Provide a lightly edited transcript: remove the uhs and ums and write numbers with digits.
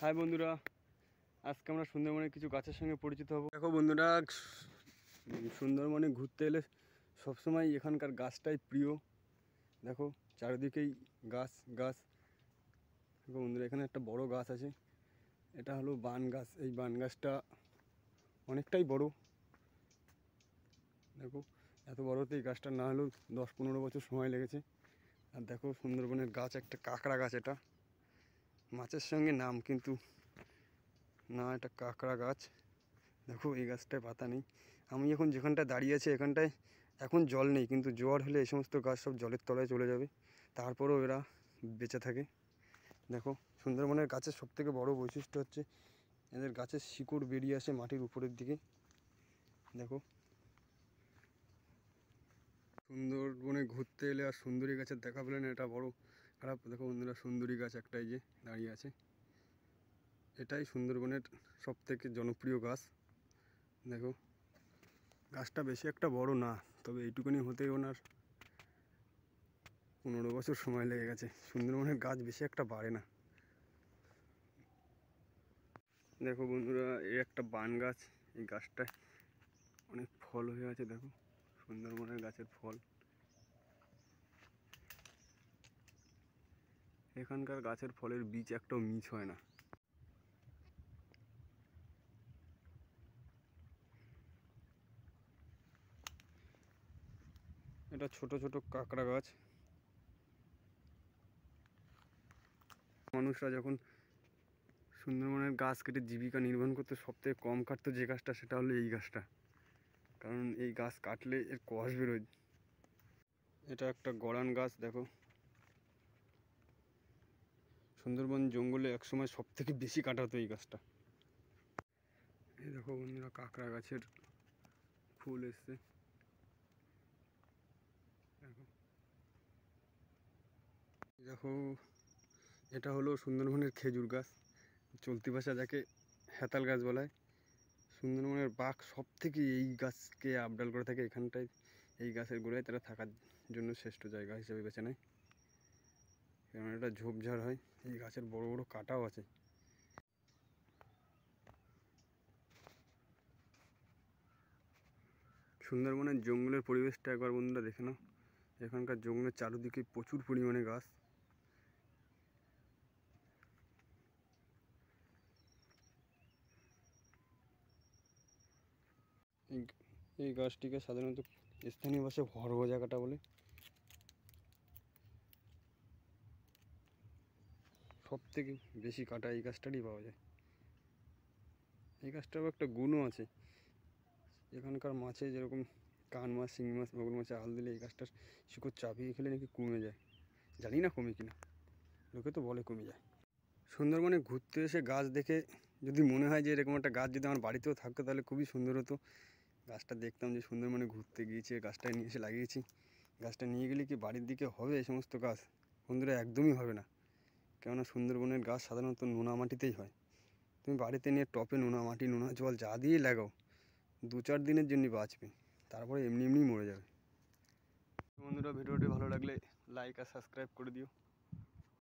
High বন্ধুরা, আজকে আমরা সুন্দরবনের কিছু গাছের সঙ্গে পরিচিত হব। দেখো বন্ধুরা, সুন্দরবনে ঘুরতে এলে সবসময় এখানকার গাছটাই প্রিয়। দেখো চারিদিকেই গাছ গাছ। দেখো বন্ধুরা, এখানে একটা বড় গাছ আছে, এটা হলো বান গাছ। এই বান গাছটা অনেকটাই বড়। দেখো এত বড়তে এই গাছটা না হলেও 10-15 বছর সময় লেগেছে। আর দেখো সুন্দরবনের গাছ একটা কাঁকড়া গাছ, এটা মাছের সঙ্গে নাম, কিন্তু না, এটা কাঁকড়া গাছ। দেখো এই গাছটায় পাতা নেই। আমি এখন যেখানটায় দাঁড়িয়ে আছি এখানটায় এখন জল নেই, কিন্তু জোয়ার হলে এই সমস্ত গাছ সব জলের তলায় চলে যাবে, তারপরেও এরা বেঁচে থাকে। দেখো সুন্দরবনের গাছের সবথেকে বড় বৈশিষ্ট্য হচ্ছে এদের গাছের শিকড় বেরিয়ে আসে মাটির উপরের দিকে। দেখো সুন্দরবনে ঘুরতে এলে আর সুন্দরী গাছের দেখা পেলে না, এটা বড় খারাপ। দেখো বন্ধুরা, সুন্দরী গাছ একটাই যে দাঁড়িয়ে আছে, এটাই সুন্দরবনের সবথেকে জনপ্রিয় গাছ। দেখো গাছটা বেশি একটা বড় না, তবে এইটুকুনি হতেই ওনার 15 বছর সময় লেগে গেছে। সুন্দরবনের গাছ বেশি একটা বাড়ে না। দেখো বন্ধুরা, এই একটা বান গাছ, এই গাছটায় অনেক ফল হয়ে আছে। দেখো সুন্দরবনের গাছের ফল। এখানকার গাছের ফলের বীজ একটাও মিস হয় না। এটা ছোট ছোট কাঁকড়া গাছ। মানুষরা যখন সুন্দরবনের গাছ কেটে জীবিকা নির্বাহ করতে সবথেকে কম কাটতো যে গাছটা, সেটা হলো এই গাছটা। কারণ এই গাছ কাটলে এর কষ বেরোয়। এটা একটা গড়ান গাছ। দেখো সুন্দরবন জঙ্গলে একসময় সবথেকে বেশি কাটা হতো এই গাছটা। এই দেখো বন্ধুরা, কাঁকড়া গাছের ফুল এসছে। দেখো দেখো, এটা হলো সুন্দরবনের খেজুর গাছ, চলতি ভাষা যাকে হেতাল গাছ বলা হয়। সুন্দরবনের বাঘ সব থেকে এই গাছকে আপডাল করে থাকে। এখানটায় এই গাছের গোড়ায় তারা থাকার জন্য শ্রেষ্ঠ জায়গা হিসেবে বেছে নেয়, কারণ এটা ঝোপঝাড় হয়। এই গাছের বড় বড় কাঁটাও আছে। সুন্দরবনের জঙ্গলের পরিবেশটা একবার বন্ধুরা দেখে নাও। এখানকার জঙ্গলের চারিদিকে প্রচুর পরিমাণে গাছ। এই গাছটিকে সাধারণত স্থানীয় ভাষায় হরগজা কাটা বলে। সব থেকে বেশি কাটা এই গাছটারই পাওয়া যায়। এই গাছটারও একটা গুণও আছে। এখানকার মাছে যেরকম কান মাছ, শিঙি মাছ, মাগুর মাছে আল দিলে এই গাছটার শিকড় চাপিয়ে খেলে নাকি কমে যায়। জানি না কমে কিনা, লোকে তো বলে কমে যায়। সুন্দরবনে ঘুরতে এসে গাছ দেখে যদি মনে হয় যে এরকম একটা গাছ যদি আমার বাড়িতেও থাকতো তাহলে খুবই সুন্দর হতো। গাছটা দেখতাম যে সুন্দরবনে ঘুরতে গিয়েছি, গাছটা নিয়ে এসে লাগিয়েছি। গাছটা নিয়ে গেলে কি বাড়ির দিকে হবে এই সমস্ত গাছ? বন্ধুরা, একদমই হবে না। কেননা সুন্দরবনের গাছ সাধারণত নোনা মাটিতেই হয়। তুমি বাড়িতে নিয়ে টপে নোনা মাটি, নোনা জল যা দিয়ে লাগাও, 2-4 দিনের জন্য বাঁচবে, তারপরে এমনি এমনি মরে যাবে। বন্ধুরা, ভিডিওটি ভালো লাগলে লাইক আর সাবস্ক্রাইব করে দিও।